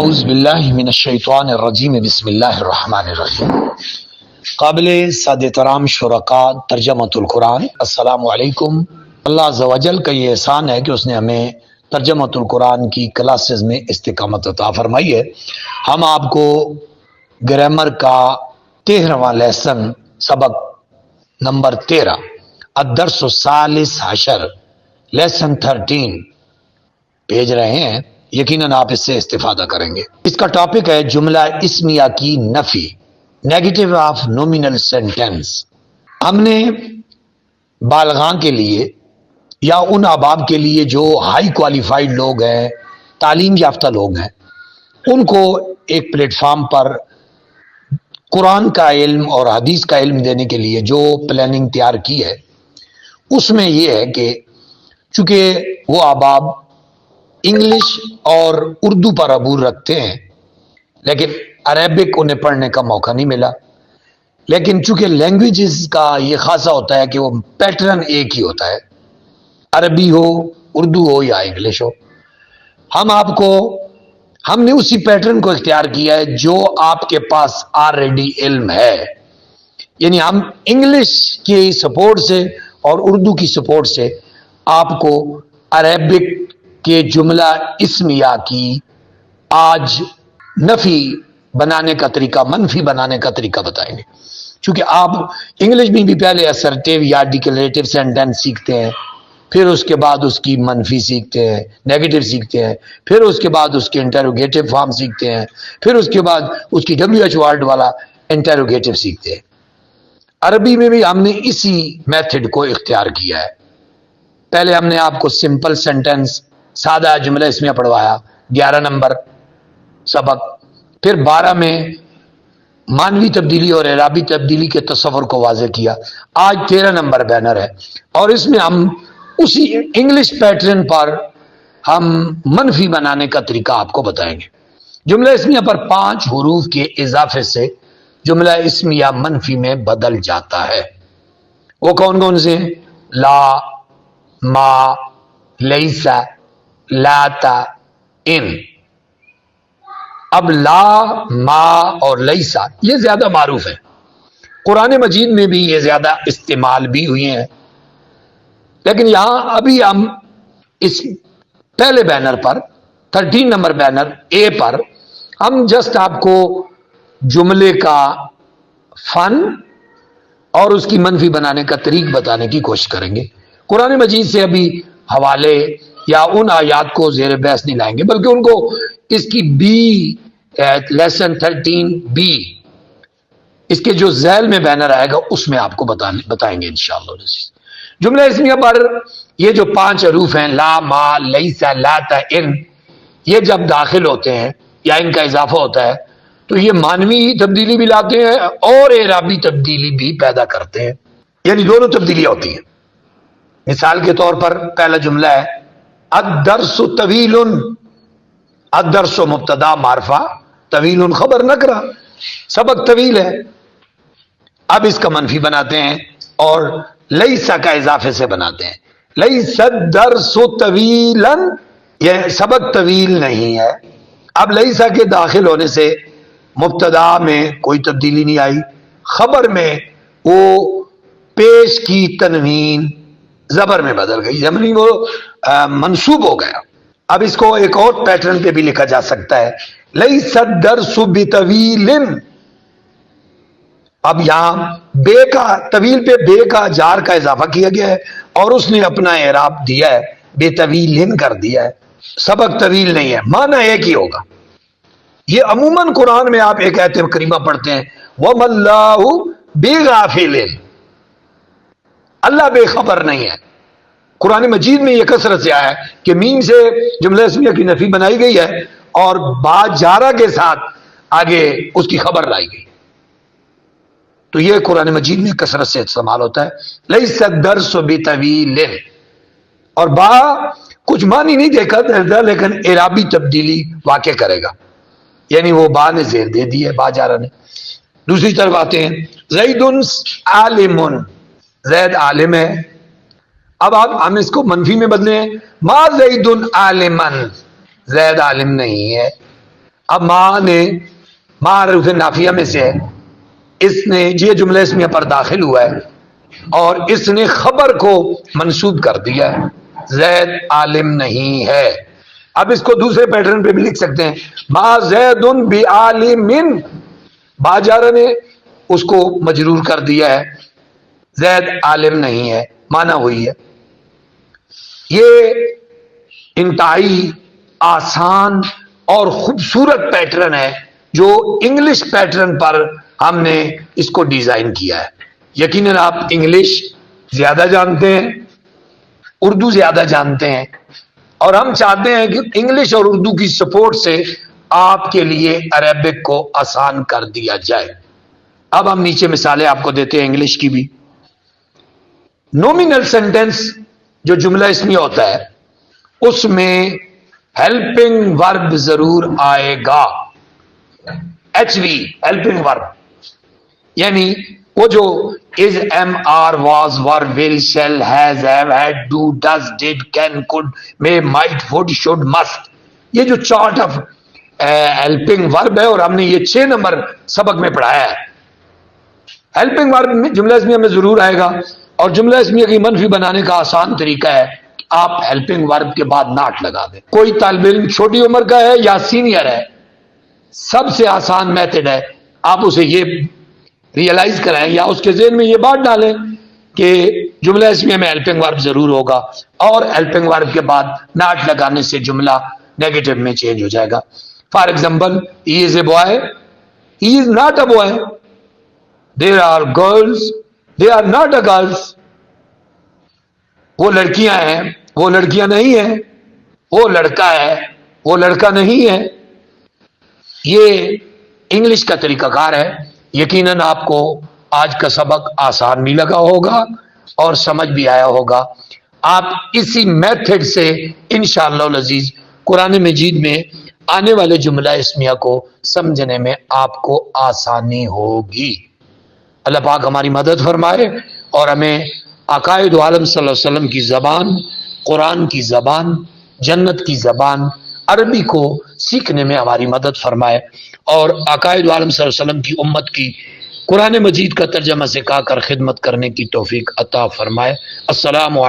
اعوذ باللہ من الشیطان الرجیم بسم اللہ الرحمن الرحیم۔ قابل سادہ ترام شرکاء ترجمۃ القرآن، السلام علیکم۔ اللہ عز و جل کا یہ احسان ہے کہ اس نے ہمیں ترجمۃ القرآن کی کلاسز میں استقامت عطا فرمائی ہے۔ ہم آپ کو گرامر کا 13واں لیسن سبق نمبر 13 الدرس الثالث عشر لیسن 13 بھیج رہے ہیں۔ یقیناً آپ اس سے استفادہ کریں گے۔ اس کا ٹاپک ہے جملہ اسمیہ کی نفی، نیگیٹو آف نومینل سینٹینس۔ ہم نے بالغاں کے لیے یا ان احباب کے لیے جو ہائی کوالیفائڈ لوگ ہیں، تعلیم یافتہ لوگ ہیں، ان کو ایک پلیٹ فارم پر قرآن کا علم اور حدیث کا علم دینے کے لیے جو پلاننگ تیار کی ہے، اس میں یہ ہے کہ چونکہ وہ احباب انگلش اور اردو پر عبور رکھتے ہیں لیکن عربک انہیں پڑھنے کا موقع نہیں ملا، لیکن چونکہ لینگویجز کا یہ خاصہ ہوتا ہے کہ وہ پیٹرن ایک ہی ہوتا ہے، عربی ہو، اردو ہو یا انگلش ہو، ہم نے اسی پیٹرن کو اختیار کیا ہے جو آپ کے پاس آلریڈی علم ہے۔ یعنی ہم انگلش کی سپورٹ سے اور اردو کی سپورٹ سے آپ کو عربک کہ جملہ اسمیہ کی آج نفی بنانے کا طریقہ، منفی بنانے کا طریقہ بتائیں گے۔ چونکہ آپ انگلش میں بھی پہلے اسرٹیو یا ڈیکلیریٹو سینٹینس سیکھتے ہیں، پھر اس کے بعد اس کی منفی سیکھتے ہیں، نیگیٹو سیکھتے ہیں، پھر اس کے بعد اس کے انٹروگیٹو فارم سیکھتے ہیں، پھر اس کے بعد اس کی WH ورڈ والا انٹروگیٹو سیکھتے ہیں۔ عربی میں بھی ہم نے اسی میتھڈ کو اختیار کیا ہے۔ پہلے ہم نے آپ کو سمپل سینٹینس، سادہ جملہ اسمیہ پڑھوایا 11 نمبر سبق، پھر 12 میں مانوی تبدیلی اور اعرابی تبدیلی کے تصور کو واضح کیا۔ آج 13 نمبر بینر ہے اور اس میں ہم اسی انگلش پیٹرن پر ہم منفی بنانے کا طریقہ آپ کو بتائیں گے۔ جملہ اسمیہ پر 5 حروف کے اضافے سے جملہ اسمیہ منفی میں بدل جاتا ہے۔ وہ کون کون سے ہیں؟ لا، ما، لیسا، لاتا، ان۔ اب لا، ما اور لیسا یہ زیادہ معروف ہے، قرآن مجید میں بھی یہ زیادہ استعمال بھی ہوئی ہیں، لیکن یہاں ابھی ہم اس پہلے بینر پر 13 نمبر بینر اے پر ہم جسٹ آپ کو جملے کا فن اور اس کی منفی بنانے کا طریق بتانے کی کوشش کریں گے۔ قرآن مجید سے ابھی حوالے یا ان آیات کو زیر بحث نہیں لائیں گے، بلکہ ان کو اس کی لیسن 13 بی، اس کے جو ذیل میں بینر آئے گا اس میں آپ کو بتائیں گے انشاءاللہ۔ جملہ اسمیہ پر یہ جو 5 حروف ہیں لا، ما، لیسا، لاتا، ان، یہ جب داخل ہوتے ہیں یا ان کا اضافہ ہوتا ہے تو یہ مانوی تبدیلی بھی لاتے ہیں اور اعرابی تبدیلی بھی پیدا کرتے ہیں، یعنی دونوں تبدیلیاں ہوتی ہیں۔ مثال کے طور پر پہلا جملہ ہے الدرس طویل، الدرس مبتدا معرفہ، طویل خبر نکرہ، سبق طویل ہے۔ اب اس کا منفی بناتے ہیں اور لیسا کا اضافے سے بناتے ہیں، لیس الدرس طویلا، یہ سبق طویل نہیں ہے۔ اب لیسا کے داخل ہونے سے مبتدا میں کوئی تبدیلی نہیں آئی، خبر میں وہ پیش کی تنوین زبر میں بدل گئی، یعنی وہ منصوب ہو گیا۔ اب اس کو ایک اور پیٹرن پہ بھی لکھا جا سکتا ہے لیس الدرس بطویل۔ اب یہاں بے کا، طویل پہ بے کا جار کا اضافہ کیا گیا ہے اور اس نے اپنا اعراب دیا ہے، بے طویل کر دیا ہے، سبق طویل نہیں ہے، معنی ایک ہی ہوگا۔ یہ عموماً قرآن میں آپ ایک آیت کریمہ پڑھتے ہیں وَمَا اللَّهُ بِغَافِلٍ، اللہ بے خبر نہیں ہے۔ قرآن مجید میں یہ کثرت سے آیا ہے کہ میم سے جملہ اسمیہ کی نفی بنائی گئی ہے اور با جارہ کے ساتھ آگے اس کی خبر لائی گئی، تو یہ قرآن مجید میں کثرت سے استعمال ہوتا ہے لیس الدرس بطویل، اور با کچھ معنی نہیں دیکھا لیکن اعرابی تبدیلی واقع کرے گا، یعنی وہ با نے زیر دے دی ہے، با جارہ نے۔ دوسری طرف آتے ہیں زید عالم، زید عالم ہے۔ اب ہم اس کو منفی میں بدلے ہیں ما زید عالما، زید عالم نہیں ہے۔ اب ماں نے معروف نافیہ میں سے ہے، اس نے یہ جملہ اسمیہ پر داخل ہوا ہے اور اس نے خبر کو منسوب کر دیا ہے، زید عالم نہیں ہے۔ اب اس کو دوسرے پیٹرن پہ بھی لکھ سکتے ہیں، ما زید بعالم، با جارہ نے اس کو مجرور کر دیا ہے، زید عالم نہیں ہے، معنی ہوئی ہے۔ یہ انتہائی آسان اور خوبصورت پیٹرن ہے جو انگلش پیٹرن پر ہم نے اس کو ڈیزائن کیا ہے۔ یقیناً آپ انگلش زیادہ جانتے ہیں، اردو زیادہ جانتے ہیں، اور ہم چاہتے ہیں کہ انگلش اور اردو کی سپورٹ سے آپ کے لیے عربک کو آسان کر دیا جائے۔ اب ہم نیچے مثالیں آپ کو دیتے ہیں انگلش کی بھی۔ نومینل سینٹینس جو جملہ اسمیہ ہوتا ہے اس میں ہیلپنگ ورب ضرور آئے گا، ایچ وی ہیلپنگ ورب، یعنی وہ جو is, am, are, was, were, will, shall, has, have, had, do, does, did, can, could, may, might, would, should, must, یہ جو چارٹ آف ہیلپنگ ورب ہے اور ہم نے یہ 6 نمبر سبق میں پڑھایا ہے۔ ہیلپنگ ورب میں جملہ اسمیہ میں ضرور آئے گا، اور جملہ اسمیہ کی منفی بنانے کا آسان طریقہ ہے کہ آپ ہیلپنگ ورب کے بعد ناٹ لگا دیں۔ کوئی طالب علم چھوٹی عمر کا ہے یا سینئر ہے، سب سے آسان میتھڈ ہے، آپ اسے یہ ریئلائز کرائیں یا اس کے ذہن میں یہ بات ڈالیں کہ جملہ اسمیہ میں ہیلپنگ ورب ضرور ہوگا، اور ہیلپنگ ورب کے بعد ناٹ لگانے سے جملہ نیگیٹو میں چینج ہو جائے گا۔ For example, he is a boy, he is not a boy, there are girls, they are not a girls, وہ لڑکیاں ہیں، وہ لڑکیاں نہیں ہیں، وہ لڑکا ہے، وہ لڑکا نہیں ہے۔ یہ انگلش کا طریقہ کار ہے۔ یقیناً آپ کو آج کا سبق آسان بھی لگا ہوگا اور سمجھ بھی آیا ہوگا۔ آپ اسی میتھڈ سے انشاءاللہ العزیز قرآن مجید میں آنے والے جملہ اسمیہ کو سمجھنے میں آپ کو آسانی ہوگی۔ اللہ پاک ہماری مدد فرمائے اور ہمیں عقائد عالم صلی اللہ علیہ وسلم کی زبان، قرآن کی زبان، جنت کی زبان عربی کو سیکھنے میں ہماری مدد فرمائے، اور عقائد عالم صلی اللہ علیہ وسلم کی امت کی قرآن مجید کا ترجمہ سکھا کر خدمت کرنے کی توفیق عطا فرمائے۔ السلام علیکم۔